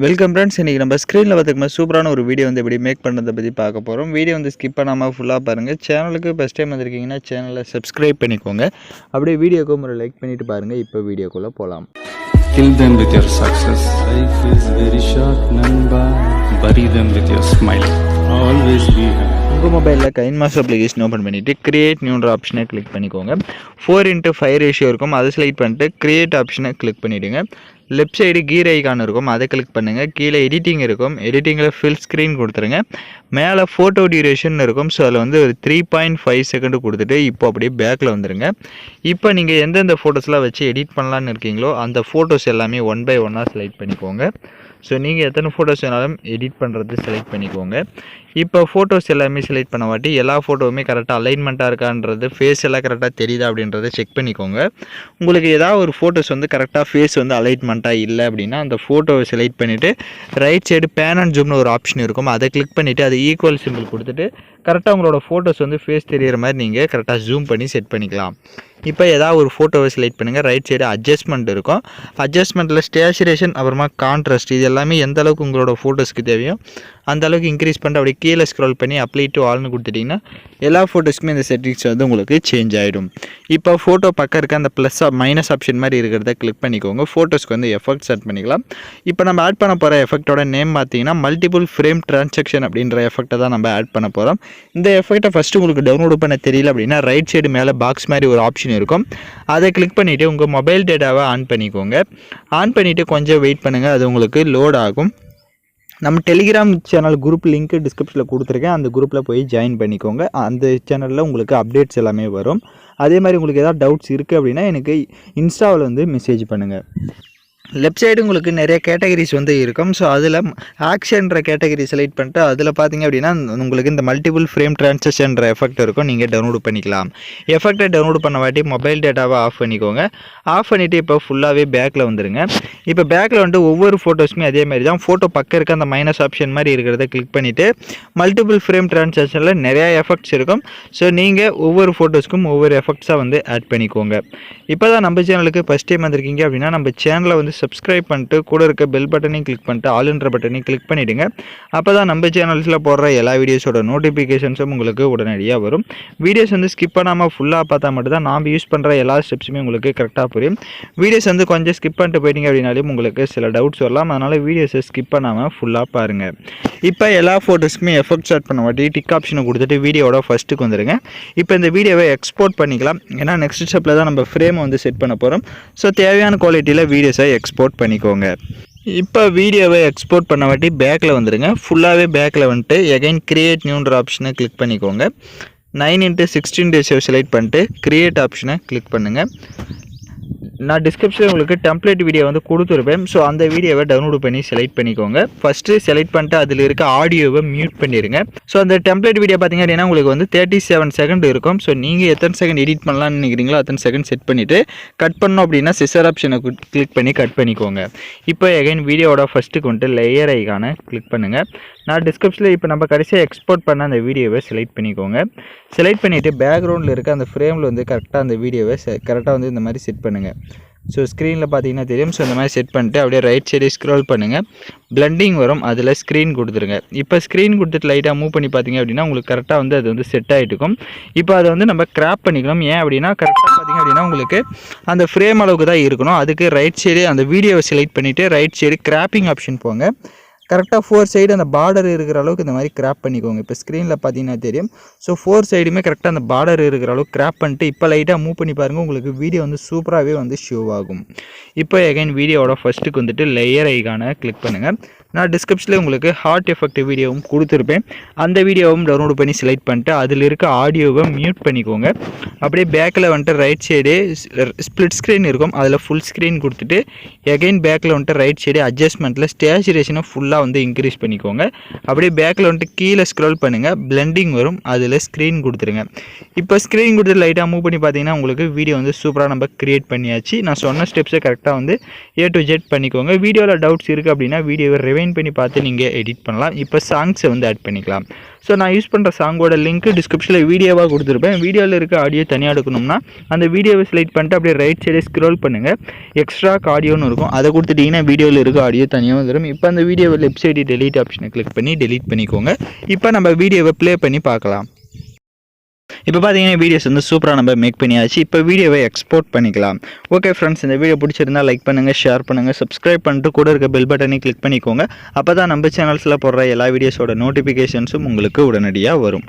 Welcome friends. இன்றைக்கி நம்ம ஸ்க்ரீனில் பார்த்துக்கோங்க சூப்பரான ஒரு வீடியோ வந்து எப்படி மேக் பண்ணுறதை பற்றி பார்க்க போகிறோம். வீடியோ வந்து ஸ்கிப் பண்ணாமல் ஃபுல்லாக பாருங்கள். சேனலுக்கு ஃபஸ்ட் டைம் வந்திருக்கீங்கன்னா சேனலை சப்ஸ்கிரைப் பண்ணிக்கோங்க. அப்படியே வீடியோக்கு ஒரு லைக் பண்ணிவிட்டு பாருங்கள். இப்போ வீடியோக்குள்ளே போகலாம். Kill them with your success. Life is very short, Namba. Bury them with your smile. Always be happy. உங்கள் மொபைலில் கைன்மாஸ்டர் அப்ளிகேஷன் ஓப்பன் பண்ணிவிட்டு கிரியேட் நியூன்ற ஆப்ஷனை கிளிக் பண்ணிக்கோங்க. 4:5 ரேஷியோ இருக்கும், அதை செலக்ட் பண்ணிட்டு கிரியேட் ஆப்ஷனை கிளிக் பண்ணிவிடுங்க. லெஃப்ட் சைடு கீர் ஐக்கான் இருக்கும், அதை கிளிக் பண்ணுங்கள். கீழே எடிட்டிங் இருக்கும், எடிட்டிங்கில் ஃபில் ஸ்க்ரீன் கொடுத்துருங்க. மேலே ஃபோட்டோ டியூரேஷன் இருக்கும், ஸோ அதில் வந்து ஒரு 3.5 செகண்டு கொடுத்துட்டு இப்போ அப்படியே பேக்கில் வந்துடுங்க. இப்போ நீங்கள் எந்தெந்த ஃபோட்டோஸ்லாம் வச்சு எடிட் பண்ணலான்னு இருக்கீங்களோ அந்த ஃபோட்டோஸ் எல்லாமே 1 by 1 செலக்ட் பண்ணிக்கோங்க. ஸோ நீங்கள் எத்தனை ஃபோட்டோஸ் வேணாலும் எடிட் பண்ணுறது செலக்ட் பண்ணிக்கோங்க. இப்போ ஃபோட்டோஸ் எல்லாமே செலக்ட் பண்ண வாட்டி எல்லா ஃபோட்டோவுமே கரெக்டாக அலைன்மெண்ட்டாக இருக்கான்றது, ஃபேஸ் எல்லாம் கரெக்டாக தெரியுதா அப்படின்றத செக் பண்ணிக்கோங்க. உங்களுக்கு ஏதாவது ஒரு ஃபோட்டோஸ் வந்து கரெக்டாக ஃபேஸ் வந்து அலைன்மெண்ட்டாக இல்லை அப்படின்னா அந்த ஃபோட்டோவை செலக்ட் பண்ணிவிட்டு ரைட் சைடு பேன் அண்ட் ஜூம்னு ஒரு ஆப்ஷன் இருக்கும், அதை கிளிக் பண்ணிவிட்டு அது ஈக்குவல் சிம்பிள் கொடுத்துட்டு கரெக்டாக உங்களோட ஃபோட்டோஸ் வந்து ஃபேஸ் தெரிகிற மாதிரி நீங்கள் கரெக்டாக ஜூம் பண்ணி செட் பண்ணிக்கலாம். இப்போ ஏதாவது ஒரு ஃபோட்டோவை செலக்ட் பண்ணுங்கள். ரைட் சைடு அட்ஜஸ்ட்மெண்ட் இருக்கும், அட்ஜஸ்ட்மெண்ட்டில் ஸ்டேச்சுரேஷன் அப்புறமா கான்ட்ராஸ்ட் இது எல்லாமே எந்த அளவுக்கு உங்களோட ஃபோட்டோஸ்க்கு தேவையோ அந்த அளவுக்கு இன்க்ரீஸ் பண்ணிட்டு அப்படியே கீழே ஸ்க்ரோல் பண்ணி அப்ளை டு ஆல்னு கொடுத்துட்டிங்கன்னா எல்லா ஃபோட்டோஸ்க்குமே இந்த செட்டிங்ஸ் வந்து உங்களுக்கு சேஞ்ச் ஆகிடும். இப்போ ஃபோட்டோ பக்கம் இருக்க அந்த ப்ளஸ் மைனஸ் ஆப்ஷன் மாதிரி இருக்கிறத கிளிக் பண்ணிக்கோங்க. ஃபோட்டோஸ்க்கு வந்து எஃபெக்ட்ஸ் ஆட் பண்ணிக்கலாம். இப்போ நம்ம ஆட் பண்ண போகிற எஃபெக்டோட நேம் பார்த்தீங்கன்னா மல்டிபிள் ஃப்ரேம் ட்ரான்சாக்ஷன் அப்படின்ற எஃபெக்ட்டை தான் நம்ம ஆட் பண்ண போகிறோம். இந்த எஃபெக்ட்டை ஃபஸ்ட்டு உங்களுக்கு டவுன்லோட் பண்ண தெரியல அப்படின்னா ரைட் சைடு மேலே பாக்ஸ் மாதிரி ஒரு ஆப்ஷன் இருக்கும், அதை கிளிக் பண்ணிவிட்டு உங்கள் மொபைல் டேட்டாவை ஆன் பண்ணிக்கோங்க. ஆன் பண்ணிவிட்டு கொஞ்சம் வெயிட் பண்ணுங்கள், அது உங்களுக்கு லோட் ஆகும். நம்ம டெலிகிராம் சேனல் குரூப் லிங்க் டிஸ்கிரிப்ஷனில் கொடுத்துருக்கேன், அந்த குரூப்பில் போய் ஜாயின் பண்ணிக்கோங்க. அந்த சேனலில் உங்களுக்கு அப்டேட்ஸ் எல்லாமே வரும். அதே மாதிரி உங்களுக்கு ஏதாவது டவுட்ஸ் இருக்குது அப்படின்னா எனக்கு இன்ஸ்டாவில் வந்து மெசேஜ் பண்ணுங்கள். லெஃப்ட் சைடு உங்களுக்கு நிறைய கேட்டகரிஸ் வந்து இருக்கும், ஸோ அதில் ஆக்ஷன்ற கேட்டகரி செலக்ட் பண்ணிட்டு அதில் பார்த்தீங்க அப்படின்னா உங்களுக்கு இந்த மல்டிபிள் ஃப்ரேம் ட்ரான்சாக்ஷன்ற எஃபெக்ட் இருக்கும், நீங்கள் டவுன்லோட் பண்ணிக்கலாம். எஃபெக்டை டவுன்லோட் பண்ண வாட்டி மொபைல் டேட்டாவை ஆஃப் பண்ணிக்கோங்க. ஆஃப் பண்ணிவிட்டு இப்போ ஃபுல்லாகவே பேக்கில் வந்துடுங்க. இப்போ பேக்கில் வந்துட்டு ஒவ்வொரு ஃபோட்டோஸுமே அதே மாதிரி தான், ஃபோட்டோ பக்கம் இருக்க அந்த மைனஸ் ஆப்ஷன் மாதிரி இருக்கிறத கிளிக் பண்ணிவிட்டு மல்டிபிள் ஃப்ரேம் ட்ரான்சாக்ஷனில் நிறையா எஃபெக்ட்ஸ் இருக்கும், ஸோ நீங்கள் ஒவ்வொரு ஃபோட்டோஸ்க்கும் ஒவ்வொரு எஃபெக்ட்ஸாக வந்து ஆட் பண்ணிக்கோங்க. இப்போ தான் நம்ம சேனலுக்கு ஃபஸ்ட் டைம் வந்திருக்கீங்க அப்படின்னா நம்ம சேனலை வந்து சப்ஸ்கிரைப் பண்ணிட்டு கூட இருக்க பெல் பட்டனையும் கிளிக் பண்ணிட்டு ஆல்ன்ற பட்டனையும் கிளிக் பண்ணிவிடுங்க. அப்போ தான் நம்ம சேனல்ஸில் போடுற எல்லா வீடியோஸோட நோட்டிஃபிகேஷன்ஸும் உங்களுக்கு உடனடியாக வரும். வீடியோஸ் வந்து ஸ்கிப் பண்ணாமல் ஃபுல்லாக பார்த்தா மட்டும்தான் நாம் யூஸ் பண்ணுற எல்லா ஸ்டெப்ஸுமே உங்களுக்கு கரெக்டாக புரியும். வீடியோஸ் வந்து கொஞ்சம் ஸ்கிப் பண்ணிட்டு போயிட்டீங்க அப்படின்னாலும் உங்களுக்கு சில டவுட்ஸ் வரலாம், அதனால் வீடியோஸை ஸ்கிப் பண்ணாமல் ஃபுல்லாக பாருங்கள். இப்போ எல்லா ஃபோட்டோஸ்க்குமே எஃபெக்ட் ஸ்டார்ட் பண்ண வாட்டி டிக் ஆப்ஷனை கொடுத்துட்டு வீடியோட ஃபஸ்ட்டுக்கு வந்துடுங்க. இப்போ இந்த வீடியோவை எக்ஸ்போர்ட் பண்ணிக்கலாம், ஏன்னா நெக்ஸ்ட் ஸ்டெப்பில் தான் நம்ம ஃப்ரேமை வந்து செட் பண்ண போகிறோம். ஸோ தேவையான குவாலிட்டியில் வீடியோஸை எக்ஸ்போர்ட் பண்ணிக்கோங்க. இப்போ வீடியோவை எக்ஸ்போர்ட் பண்ண வாட்டி பேக்கில் வந்துடுங்க. ஃபுல்லாகவே பேக்கில் வந்துட்டு எகைன் கிரியேட் நியூன்ற ஆப்ஷனை கிளிக் பண்ணிக்கோங்க. 9:16 ரேஷியோ செலக்ட் பண்ணிட்டு கிரியேட் ஆப்ஷனை கிளிக் பண்ணுங்கள். நான் டிஸ்கிரிப்ஷனில் உங்களுக்கு டெம்ப்ளேட் வீடியோ வந்து கொடுத்துருப்பேன், ஸோ அந்த வீடியோவை டவுன்லோட் பண்ணி செலக்ட் பண்ணிக்கோங்க. ஃபஸ்ட்டு செலக்ட் பண்ணிட்டு அதில் இருக்க ஆடியோவை மியூட் பண்ணிடுங்க. ஸோ அந்த டெம்ப்ளேட் வீடியோ பார்த்தீங்க அப்படின்னா உங்களுக்கு வந்து 37 செகண்ட் இருக்கும். ஸோ நீங்கள் எத்தனை செகண்ட் எடிட் பண்ணலாம்னு நினைக்கிறீங்களோ அத்தனை செகண்ட் செட் பண்ணிவிட்டு கட் பண்ணோம் அப்படின்னா சிசர் ஆப்ஷனை கிளிக் பண்ணி கட் பண்ணிக்கோங்க. இப்போ எகைன் வீடியோவோட ஃபஸ்ட்டுக்கு வந்துட்டு லேயர் ஐக்கானை கிளிக் பண்ணுங்கள். நான் டிஸ்கிரிப்ஷனில் இப்போ நம்ம கடைசியாக எக்ஸ்போர்ட் பண்ண அந்த வீடியோவை செலக்ட் பண்ணிக்கோங்க. செலக்ட் பண்ணிவிட்டு பேக்ரவுண்டில் இருக்க அந்த ஃப்ரேமில் வந்து கரெக்டாக அந்த வீடியோவை கரெக்டாக வந்து இந்த மாதிரி செட் பண்ணுங்கள். ஸோ ஸ்க்ரீனில் பார்த்தீங்கன்னா தெரியும். ஸோ இந்த மாதிரி செட் பண்ணிட்டு அப்படியே ரைட் சைடு ஸ்க்ரோல் பண்ணுங்கள், பிளண்டிங் வரும், அதில் ஸ்க்ரீன் கொடுத்துருங்க. இப்போ ஸ்க்ரீன் கொடுத்துட்டு லைட்டாக மூவ் பண்ணி பார்த்தீங்க அப்படின்னா உங்களுக்கு கரெக்டாக வந்து அது வந்து செட் ஆகிட்டு இருக்கும். இப்போ அதை வந்து நம்ம கிராப் பண்ணிக்கணும். ஏன் அப்படின்னா கரெக்டாக பார்த்தீங்க அப்படின்னா உங்களுக்கு அந்த ஃப்ரேம் அளவுக்கு தான் இருக்கணும். அதுக்கு ரைட் சைடு அந்த வீடியோவை செலக்ட் பண்ணிவிட்டு ரைட் சைடு கிராப்பிங் ஆப்ஷன் போங்க. கரெக்டாக 4 சைடு அந்த பார்டர் இருக்கிற அளவுக்கு இந்த மாதிரி கிராப் பண்ணிக்கோங்க. இப்போ ஸ்க்ரீனில் பார்த்தீங்கன்னா தெரியும். ஸோ 4 சைடுமே கரெக்டாக அந்த பார்டர் இருக்கிற அளவுக்கு கிராப் பண்ணிட்டு இப்போ லைட்டாக மூவ் பண்ணி பாருங்கள், உங்களுக்கு வீடியோ வந்து சூப்பராகவே வந்து ஷோ ஆகும். இப்போ எகைன் வீடியோவோட ஃபஸ்ட்டுக்கு வந்துட்டு லேயர் ஐக்கானை கிளிக் பண்ணுங்கள். நான் டிஸ்கிரிப்ஷனில் உங்களுக்கு ஹார்ட் எஃபெக்ட் வீடியோவும் கொடுத்துருப்பேன், அந்த வீடியோவும் டவுன்லோட் பண்ணி செலக்ட் பண்ணிட்டு அதில் இருக்க ஆடியோவை மியூட் பண்ணிக்கோங்க. அப்படியே பேக்கில் வந்துட்டு ரைட் சைடு ஸ்ப்ளிட் ஸ்க்ரீன் இருக்கும், அதில் ஃபுல் ஸ்க்ரீன் கொடுத்துட்டு எகைன் பேக்கில் வந்துட்டு ரைட் சைடு அட்ஜஸ்ட்மெண்ட்டில் ஸ்டேச்சுரேஷனை ஃபுல்லாக வந்து இன்க்ரீஸ் பண்ணிக்கோங்க. அப்படியே பேக்கில் வந்துட்டு கீழே ஸ்க்ரோல் பண்ணுங்கள், பிளண்டிங் வரும், அதில் ஸ்க்ரீன் கொடுத்துருங்க. இப்போ ஸ்க்ரீன் கொடுத்து லைட்டாக மூவ் பண்ணி பார்த்தீங்கன்னா உங்களுக்கு வீடியோ வந்து சூப்பராக நம்ம க்ரியேட் பண்ணியாச்சு. நான் சொன்ன ஸ்டெப்ஸை கரெக்டாக வந்து A to Z பண்ணிக்கோங்க. வீடியோவில் டவுட்ஸ் இருக்குது அப்படின்னா வீடியோவை ரிவைண்ட் பண்ணி பார்த்து நீங்கள் எடிட் பண்ணலாம். இப்போ சாங்ஸை வந்து ஆட் பண்ணிக்கலாம். ஸோ நான் யூஸ் பண்ணுற சாங்கோட லிங்க் டிஸ்கிரிப்ஷனில் வீடியோவாக கொடுத்துருப்பேன். வீடியோவில் இருக்க ஆடியோ தனியாக எடுக்கணும்னா அந்த வீடியோவை செலக்ட் பண்ணிட்டு அப்படியே ரைட் சைடே ஸ்க்ரோல் பண்ணுங்கள். எக்ஸ்ட்ரா ஆடியோன்னு இருக்கும், அதை கொடுத்துட்டிங்கன்னா வீடியோவில் இருக்க ஆடியோ தனியாக வந்துடும். இப்போ அந்த வீடியோவை லெஃப்ட் சைடு டெலீட் ஆப்ஷனை கிளிக் பண்ணி டெலீட் பண்ணிக்கோங்க. இப்போ நம்ம வீடியோவை ப்ளே பண்ணி பார்க்கலாம். இப்போ பார்த்தீங்கன்னா வீடியோஸ் வந்து சூப்பராக நம்ம மேக் பண்ணியாச்சு. இப்போ வீடியோவை எக்ஸ்போர்ட் பண்ணிக்கலாம். ஓகே ஃப்ரெண்ட்ஸ், இந்த வீடியோ பிடிச்சிருந்தா லைக் பண்ணுங்கள், ஷேர் பண்ணுங்கள், சப்ஸ்கிரைப் பண்ணிட்டு கூட இருக்க பெல் பட்டனை கிளிக் பண்ணிக்கோங்க. அப்போ தான் நம்ம சேனல்ஸில் போடுற எல்லா வீடியோஸோட நோட்டிஃபிகேஷன்ஸும் உங்களுக்கு உடனடியாக வரும்.